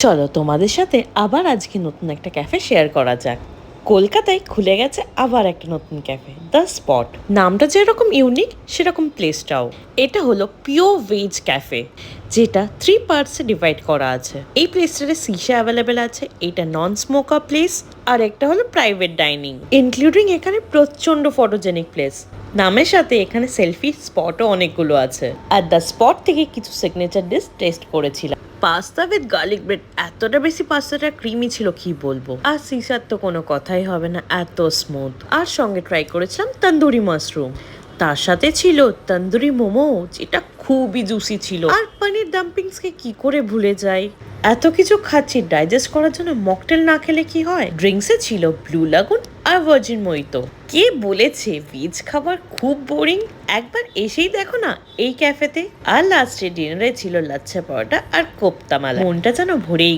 চলো তোমাদের সাথে আবার আজকে নতুন একটা ক্যাফে শেয়ার করা যাক। কলকাতায় খুলে গেছে আবার একটা নতুন ক্যাফে, দ্য স্পট। নামটা যেরকম ইউনিক সেরকম প্লেসটাও। এটা হলো পিওর ভেজ ক্যাফে, যেটা 3 পার্টসে ডিভাইড করা আছে। এই প্লেসটাতে সিসা অ্যাভেলেবেল আছে, এটা নন স্মোকার প্লেস, আর একটা হলো প্রাইভেট ডাইনিং ইনক্লুডিং। এখানে প্রচন্ড ফটোজেনিক প্লেস। নামের সাথে এখানে সেলফি স্পটও অনেকগুলো আছে। আর দ্য স্পট থেকে কিছু সিগনেচার ডিশ টেস্ট করেছিলাম। পাস্তা উইথ গার্লিক ব্রেড, এতটা বেশি পাস্তাটা ক্রিমি ছিল কি বলবো। আর সিসার তো কোনো কথাই হবে না, এত স্মুথ। আর সঙ্গে ট্রাই করেছিলাম তন্দুরি মাশরুম, তার সাথে ছিল তন্দুরি মোমো, যেটা খুবই জুসি ছিল। আর পনির ডাম্পলিংস কে কি করে ভুলে যাই। এত কিছু খাচ্ছি, ডাইজেস্ট করার জন্য মকটেল না খেলে কি হয়। ড্রিঙ্কসে ছিল ব্লু লাগুন আর ভার্জিন মোহিতো। কে বলেছে ভেজ খাবার খুব বোরিং? একবার এসেই দেখো না এই ক্যাফেতে। আর লাস্টে ডিনারে ছিল লাচ্ছা পরোটা আর কোপ্তা মালাই। মনটা যেন ভরেই